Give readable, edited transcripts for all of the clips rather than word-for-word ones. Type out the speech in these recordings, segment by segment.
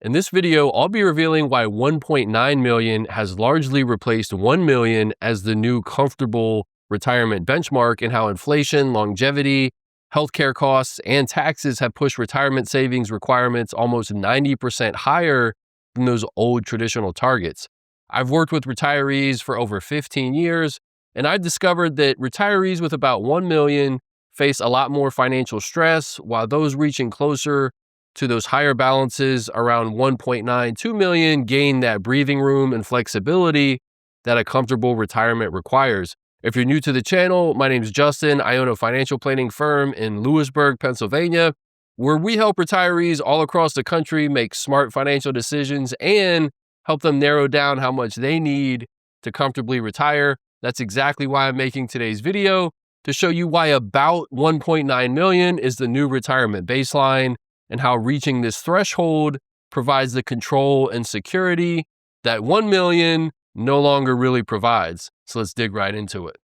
In this video, I'll be revealing why 1.9 million has largely replaced 1 million as the new comfortable retirement benchmark, and how inflation, longevity, healthcare costs, and taxes have pushed retirement savings requirements almost 90% higher than those old traditional targets. I've worked with retirees for over 15 years, and I've discovered that retirees with about 1 million face a lot more financial stress, while those reaching closer to those higher balances around 1.92 million gain that breathing room and flexibility that a comfortable retirement requires. If you're new to the channel, my name is Justin. I own a financial planning firm in Lewisburg, Pennsylvania, where we help retirees all across the country make smart financial decisions and help them narrow down how much they need to comfortably retire. That's exactly why I'm making today's video, to show you why about 1.9 million is the new retirement baseline, and how reaching this threshold provides the control and security that 1 million no longer really provides. So let's dig right into it.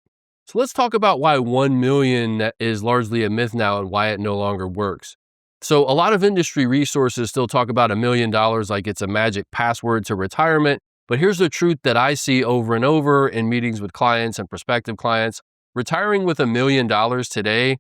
So let's talk about why 1 million is largely a myth now and why it no longer works. So a lot of industry resources still talk about $1 million like it's a magic password to retirement. But here's the truth that I see over and over in meetings with clients and prospective clients. Retiring with $1 million today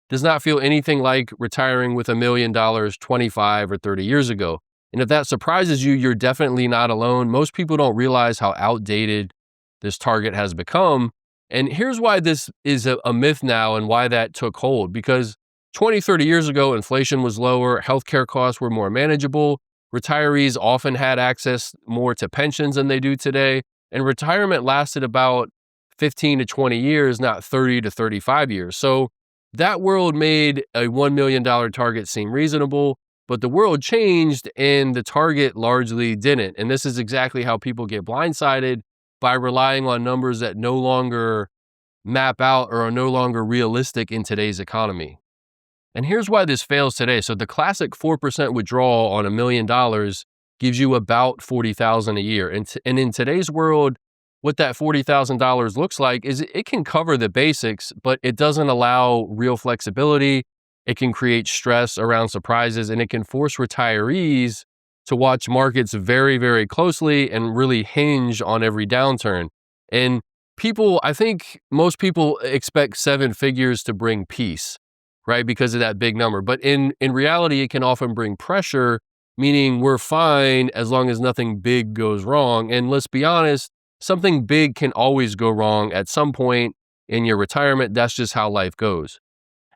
does not feel anything like retiring with $1 million 25 or 30 years ago. And if that surprises you, you're definitely not alone. Most people don't realize how outdated this target has become. And here's why this is a myth now and why that took hold. Because 20, 30 years ago, inflation was lower, healthcare costs were more manageable, retirees often had access more to pensions than they do today, and retirement lasted about 15 to 20 years, not 30 to 35 years. So that world made a $1 million target seem reasonable, but the world changed and the target largely didn't. And this is exactly how people get blindsided by relying on numbers that no longer map out or are no longer realistic in today's economy. And here's why this fails today. So the classic 4% withdrawal on $1 million gives you about $40,000 a year. And in today's world, what that $40,000 looks like is it can cover the basics, but it doesn't allow real flexibility. It can create stress around surprises, and it can force retirees to watch markets very, very closely and really hinge on every downturn. And I think most people expect 7 figures to bring peace, right? Because of that big number. But in reality, it can often bring pressure, meaning we're fine as long as nothing big goes wrong. And let's be honest, something big can always go wrong at some point in your retirement. That's just how life goes.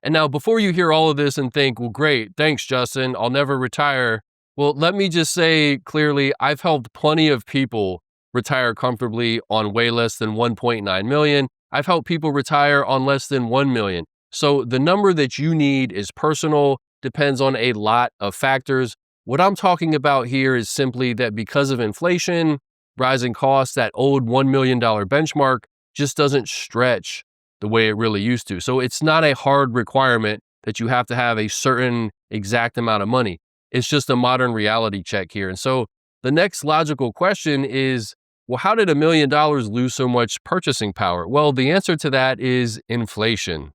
And now, before you hear all of this and think, well, great, thanks, Justin, I'll never retire. Well, let me just say clearly, I've helped plenty of people retire comfortably on way less than 1.9 million. I've helped people retire on less than 1 million. So the number that you need is personal, depends on a lot of factors. What I'm talking about here is simply that because of inflation, rising costs, that old $1 million benchmark just doesn't stretch the way it really used to. So it's not a hard requirement that you have to have a certain exact amount of money. It's just a modern reality check here. And so the next logical question is, well, how did $1 million lose so much purchasing power? Well, the answer to that is inflation.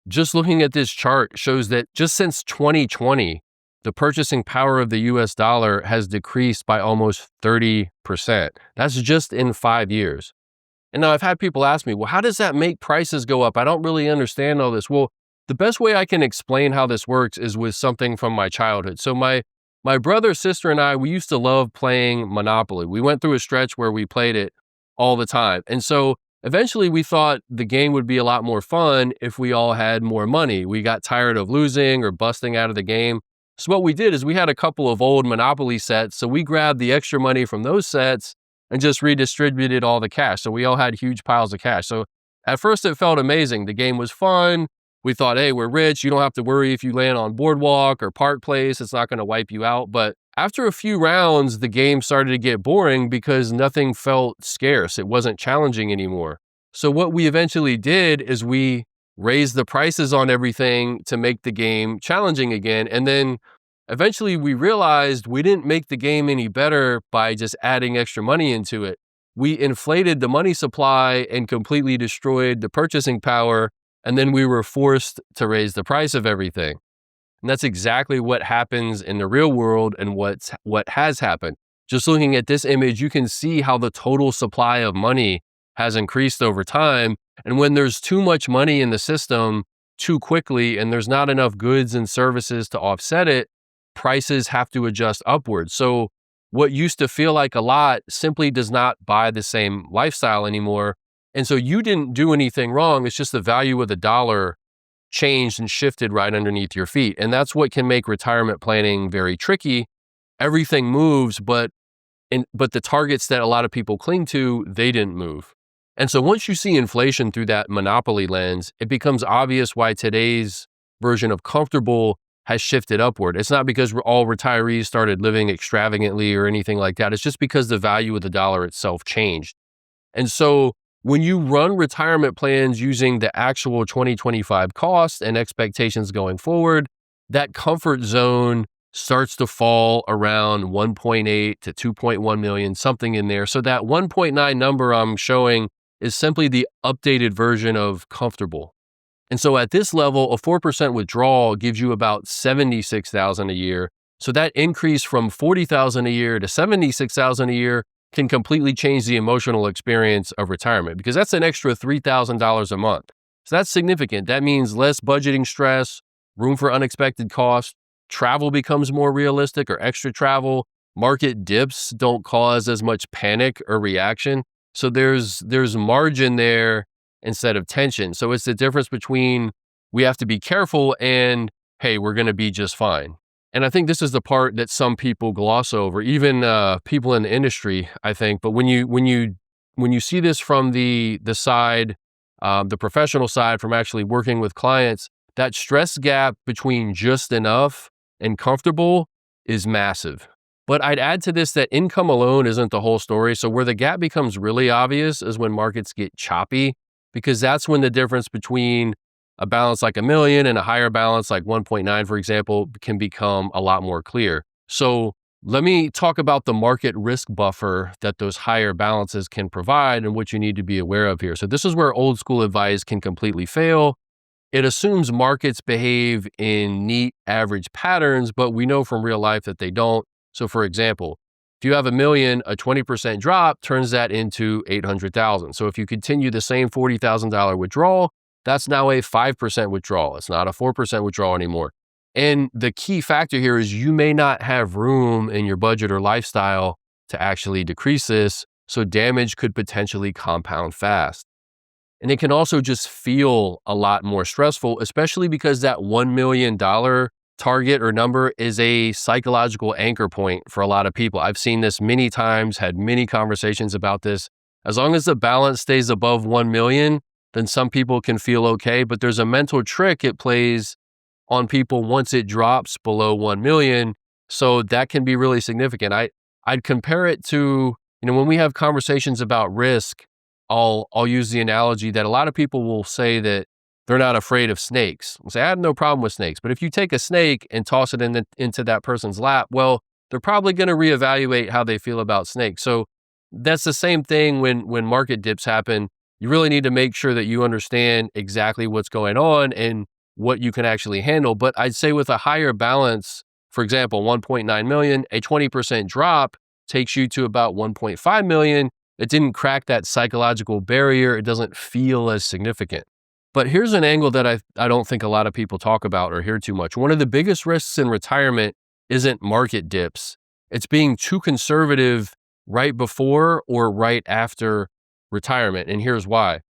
Just looking at this chart shows that just since 2020, the purchasing power of the US dollar has decreased by almost 30%. That's just in 5 years. And now I've had people ask me, well, how does that make prices go up? I don't really understand all this. Well, the best way I can explain how this works is with something from my childhood. So my brother, sister, and I, we used to love playing Monopoly. We went through a stretch where we played it all the time. And so eventually we thought the game would be a lot more fun if we all had more money. We got tired of losing or busting out of the game. So what we did is we had a couple of old Monopoly sets. So we grabbed the extra money from those sets and just redistributed all the cash. So we all had huge piles of cash. So at first it felt amazing. The game was fun. We thought, hey, we're rich. You don't have to worry if you land on Boardwalk or Park Place. It's not going to wipe you out. But after a few rounds, the game started to get boring because nothing felt scarce. It wasn't challenging anymore. So what we eventually did is we raised the prices on everything to make the game challenging again. And then eventually we realized we didn't make the game any better by just adding extra money into it. We inflated the money supply and completely destroyed the purchasing power. And then we were forced to raise the price of everything. And that's exactly what happens in the real world and what has happened. Just looking at this image, you can see how the total supply of money has increased over time. And when there's too much money in the system too quickly and there's not enough goods and services to offset it, prices have to adjust upwards. So what used to feel like a lot simply does not buy the same lifestyle anymore. And so you didn't do anything wrong. It's just the value of the dollar changed and shifted right underneath your feet. And that's what can make retirement planning very tricky. Everything moves, but the targets that a lot of people cling to, they didn't move. And so once you see inflation through that monopoly lens, it becomes obvious why today's version of comfortable has shifted upward. It's not because all retirees started living extravagantly or anything like that. It's just because the value of the dollar itself changed. And so when you run retirement plans using the actual 2025 cost and expectations going forward, that comfort zone starts to fall around 1.8 to 2.1 million, something in there. So that 1.9 number I'm showing is simply the updated version of comfortable. And so at this level, a 4% withdrawal gives you about $76,000 a year. So that increase from $40,000 a year to $76,000 a year can completely change the emotional experience of retirement, because that's an extra $3,000 a month. So that's significant. That means less budgeting stress, room for unexpected costs, travel becomes more realistic or extra travel, market dips don't cause as much panic or reaction. So there's margin there instead of tension. So it's the difference between we have to be careful and, hey, we're going to be just fine. And I think this is the part that some people gloss over, even people in the industry, I think. But when you see this from the side, the professional side, from actually working with clients, that stress gap between just enough and comfortable is massive. But I'd add to this that income alone isn't the whole story. So where the gap becomes really obvious is when markets get choppy, because that's when the difference between a balance like $1 million and a higher balance like 1.9, for example, can become a lot more clear. So let me talk about the market risk buffer that those higher balances can provide and what you need to be aware of here. So this is where old school advice can completely fail. It assumes markets behave in neat average patterns, but we know from real life that they don't. So for example, if you have $1 million, a 20% drop turns that into $800,000. So if you continue the same $40,000 withdrawal, that's now a 5% withdrawal. It's not a 4% withdrawal anymore. And the key factor here is you may not have room in your budget or lifestyle to actually decrease this. So damage could potentially compound fast. And it can also just feel a lot more stressful, especially because that $1 million target or number is a psychological anchor point for a lot of people. I've seen this many times, had many conversations about this. As long as the balance stays above 1 million, then some people can feel okay, but there's a mental trick it plays on people once it drops below 1 million. So that can be really significant. I'd compare it to, when we have conversations about risk, I'll use the analogy that a lot of people will say that they're not afraid of snakes. They'll say, I have no problem with snakes. But if you take a snake and toss it into that person's lap, well, they're probably going to reevaluate how they feel about snakes. So that's the same thing when market dips happen. You really need to make sure that you understand exactly what's going on and what you can actually handle. But I'd say with a higher balance, for example, 1.9 million, a 20% drop takes you to about 1.5 million. It didn't crack that psychological barrier. It doesn't feel as significant. But here's an angle that I don't think a lot of people talk about or hear too much. One of the biggest risks in retirement isn't market dips. It's being too conservative right before or right after retirement. And here's why.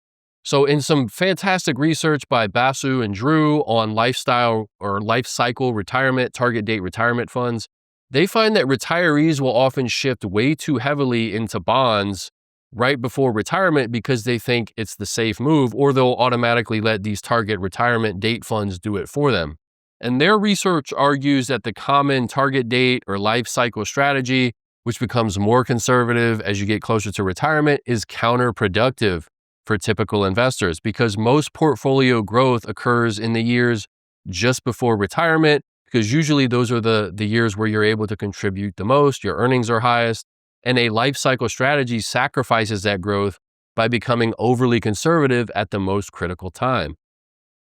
So in some fantastic research by Basu and Drew on lifestyle or life cycle retirement, target date retirement funds, they find that retirees will often shift way too heavily into bonds right before retirement because they think it's the safe move, or they'll automatically let these target retirement date funds do it for them. And their research argues that the common target date or life cycle strategy, which becomes more conservative as you get closer to retirement, is counterproductive for typical investors because most portfolio growth occurs in the years just before retirement, because usually those are the years where you're able to contribute the most, your earnings are highest, and a life cycle strategy sacrifices that growth by becoming overly conservative at the most critical time.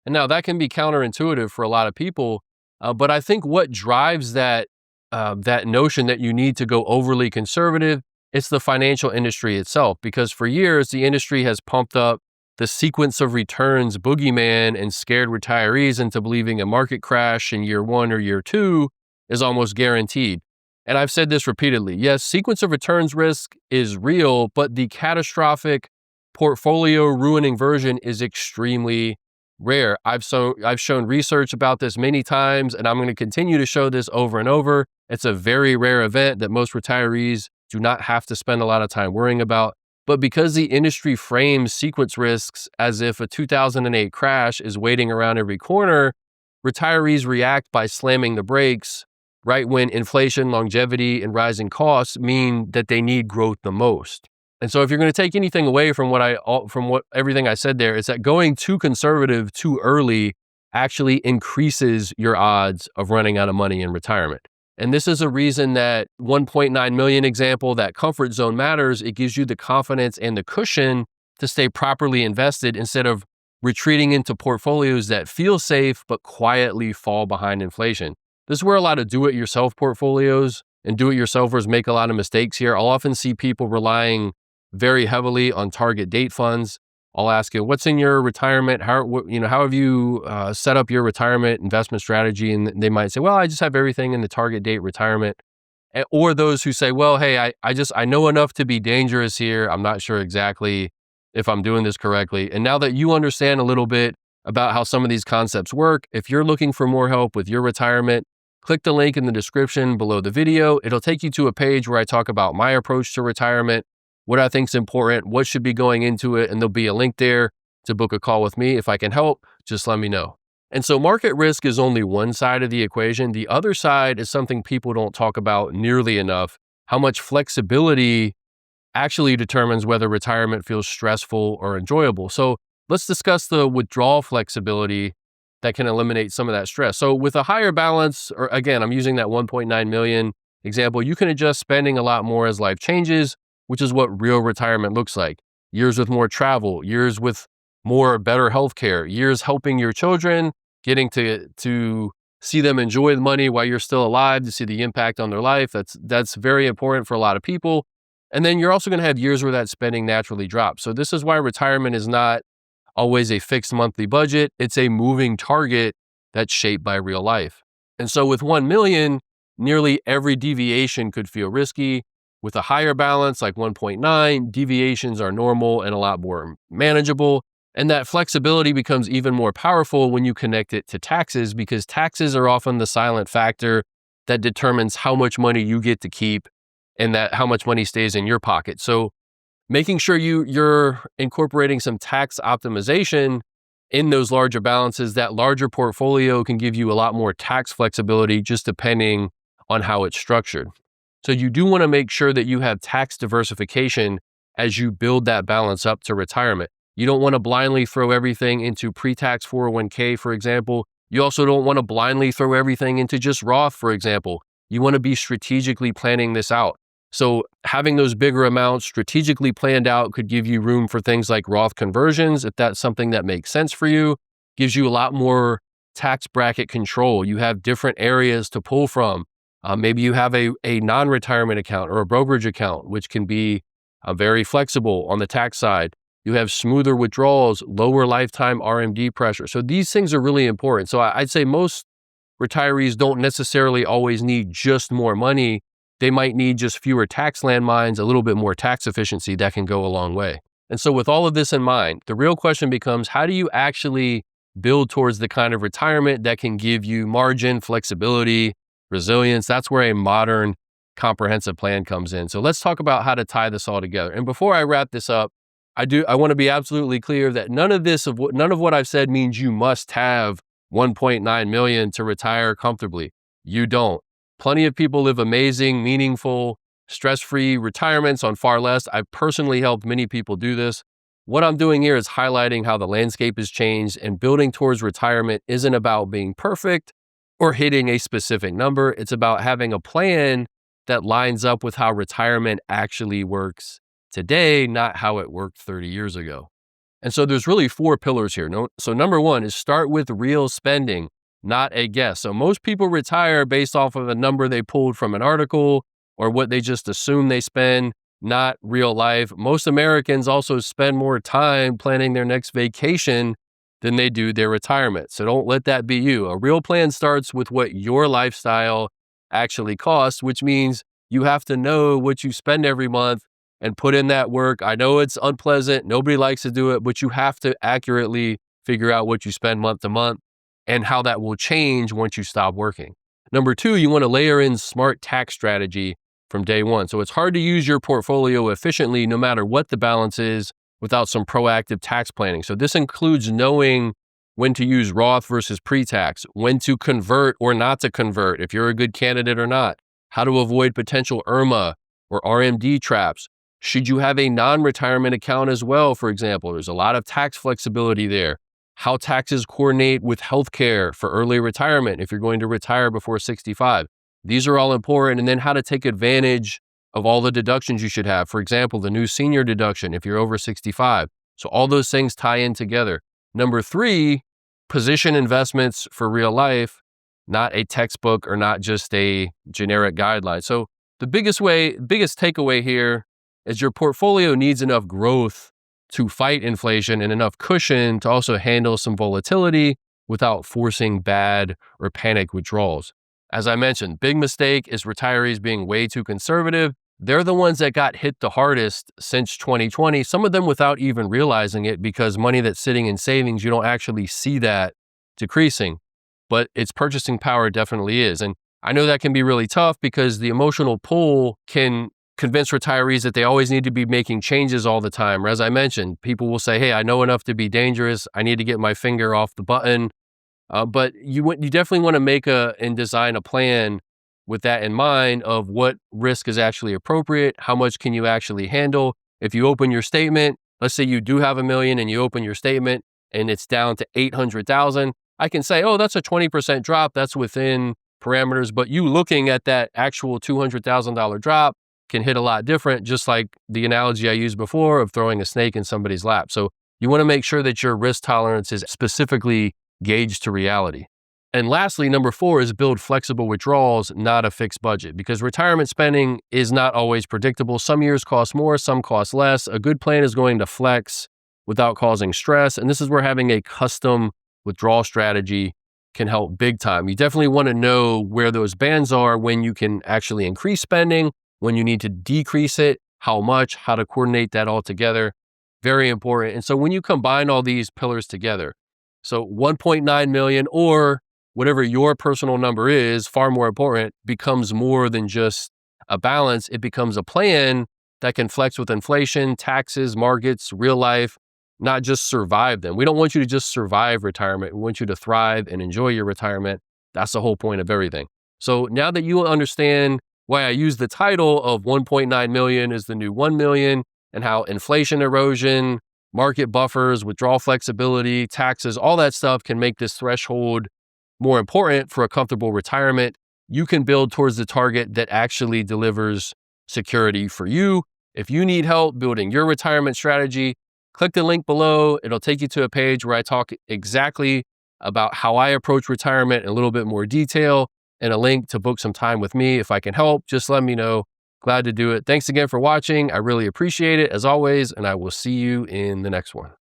And now that can be counterintuitive for a lot of people, But I think what drives that notion that you need to go overly conservative, it's the financial industry itself. Because for years, the industry has pumped up the sequence of returns boogeyman and scared retirees into believing a market crash in year 1 or year 2 is almost guaranteed. And I've said this repeatedly. Yes, sequence of returns risk is real, but the catastrophic portfolio ruining version is extremely rare. I've shown research about this many times, and I'm going to continue to show this over and over. It's a very rare event that most retirees do not have to spend a lot of time worrying about. But because the industry frames sequence risks as if a 2008 crash is waiting around every corner, retirees react by slamming the brakes right when inflation, longevity, and rising costs mean that they need growth the most. And so if you're going to take anything away from everything I said there, it's that going too conservative too early actually increases your odds of running out of money in retirement. And this is a reason that 1.9 million example, that comfort zone matters. It gives you the confidence and the cushion to stay properly invested instead of retreating into portfolios that feel safe but quietly fall behind inflation. This is where a lot of do-it-yourself portfolios and do-it-yourselfers make a lot of mistakes here. I'll often see people relying very heavily on target date funds. I'll ask you, what's in your retirement? How have you set up your retirement investment strategy? And they might say, well, I just have everything in the target date retirement. Or those who say, well, hey, I know enough to be dangerous here. I'm not sure exactly if I'm doing this correctly. And now that you understand a little bit about how some of these concepts work, if you're looking for more help with your retirement, click the link in the description below the video. It'll take you to a page where I talk about my approach to retirement, what I think is important, what should be going into it, and there'll be a link there to book a call with me. If I can help, just let me know. And so market risk is only one side of the equation. The other side is something people don't talk about nearly enough. How much flexibility actually determines whether retirement feels stressful or enjoyable. So let's discuss the withdrawal flexibility that can eliminate some of that stress. So with a higher balance, or again, I'm using that 1.9 million example, you can adjust spending a lot more as life changes, which is what real retirement looks like. Years with more travel, years with more better healthcare, years helping your children, getting to see them enjoy the money while you're still alive, to see the impact on their life. That's very important for a lot of people. And then you're also going to have years where that spending naturally drops. So this is why retirement is not always a fixed monthly budget. It's a moving target that's shaped by real life. And so with 1 million, nearly every deviation could feel risky. With a higher balance like 1.9, deviations are normal and a lot more manageable. And that flexibility becomes even more powerful when you connect it to taxes, because taxes are often the silent factor that determines how much money you get to keep and that how much money stays in your pocket. So making sure you're incorporating some tax optimization in those larger balances, that larger portfolio can give you a lot more tax flexibility just depending on how it's structured. So you do want to make sure that you have tax diversification as you build that balance up to retirement. You don't want to blindly throw everything into pre-tax 401k, for example. You also don't want to blindly throw everything into just Roth, for example. You want to be strategically planning this out. So having those bigger amounts strategically planned out could give you room for things like Roth conversions, if that's something that makes sense for you. Gives you a lot more tax bracket control. You have different areas to pull from. Maybe you have a non-retirement account or a brokerage account, which can be very flexible on the tax side. You have smoother withdrawals, lower lifetime RMD pressure. So these things are really important. So I'd say most retirees don't necessarily always need just more money. They might need just fewer tax landmines, a little bit more tax efficiency that can go a long way. And so with all of this in mind, the real question becomes, how do you actually build towards the kind of retirement that can give you margin, flexibility, resilience? That's where a modern comprehensive plan comes in. So let's talk about how to tie this all together. And before I wrap this up, I want to be absolutely clear that none of what I've said means you must have 1.9 million to retire comfortably. You don't. Plenty of people live amazing, meaningful, stress-free retirements on far less. I've personally helped many people do this. What I'm doing here is highlighting how the landscape has changed, and building towards retirement isn't about being perfect or hitting a specific number. It's about having a plan that lines up with how retirement actually works today, not how it worked 30 years ago. And so there's really 4 pillars here. So number 1 is start with real spending. not a guess. So most people retire based off of a number they pulled from an article or what they just assume they spend, not real life. Most Americans also spend more time planning their next vacation than they do their retirement. So don't let that be you. A real plan starts with what your lifestyle actually costs, which means you have to know what you spend every month and put in that work. I know it's unpleasant. Nobody likes to do it, but you have to accurately figure out what you spend month to month and how that will change once you stop working. Number two, you want to layer in smart tax strategy from day one. So it's hard to use your portfolio efficiently no matter what the balance is without some proactive tax planning. So this includes knowing when to use Roth versus pre-tax, when to convert or not to convert, if you're a good candidate or not, how to avoid potential IRMA or RMD traps. Should you have a non-retirement account as well, for example? There's a lot of tax flexibility there. How taxes coordinate with healthcare for early retirement if you're going to retire before 65. These are all important. And then how to take advantage of all the deductions you should have. For example, the new senior deduction if you're over 65. So all those things tie in together. Number three, position investments for real life, not a textbook or not just a generic guideline. So the biggest takeaway here is your portfolio needs enough growth to fight inflation and enough cushion to also handle some volatility without forcing bad or panic withdrawals. As I mentioned, big mistake is retirees being way too conservative. They're the ones that got hit the hardest since 2020, some of them without even realizing it because money that's sitting in savings, you don't actually see that decreasing, but its purchasing power definitely is. And I know that can be really tough because the emotional pull can convince retirees that they always need to be making changes all the time. Or as I mentioned, people will say, hey, I know enough to be dangerous. I need to get my finger off the button. But you definitely want to make and design a plan with that in mind of what risk is actually appropriate, how much can you actually handle. If you open your statement, let's say you do have $1 million and you open your statement and it's down to 800,000, I can say, oh, that's a 20% drop. That's within parameters. But you looking at that actual $200,000 drop can hit a lot different, just like the analogy I used before of throwing a snake in somebody's lap. So you want to make sure that your risk tolerance is specifically gauged to reality. And lastly, number four is build flexible withdrawals, not a fixed budget, because retirement spending is not always predictable. Some years cost more, some cost less. A good plan is going to flex without causing stress. And this is where having a custom withdrawal strategy can help big time. You definitely want to know where those bands are, when you can actually increase spending, when you need to decrease it, how much, how to coordinate that all together. Very important. And so when you combine all these pillars together, so 1.9 million or whatever your personal number is, far more important, becomes more than just a balance. It becomes a plan that can flex with inflation, taxes, markets, real life, not just survive them. We don't want you to just survive retirement. We want you to thrive and enjoy your retirement. That's the whole point of everything. So now that you understand why I use the title of 1.9 million is the new 1 million and how inflation erosion, market buffers, withdrawal flexibility, taxes, all that stuff can make this threshold more important for a comfortable retirement, you can build towards the target that actually delivers security for you. If you need help building your retirement strategy, click the link below. It'll take you to a page where I talk exactly about how I approach retirement in a little bit more detail, and a link to book some time with me. If I can help, just let me know. Glad to do it. Thanks again for watching. I really appreciate it as always, and I will see you in the next one.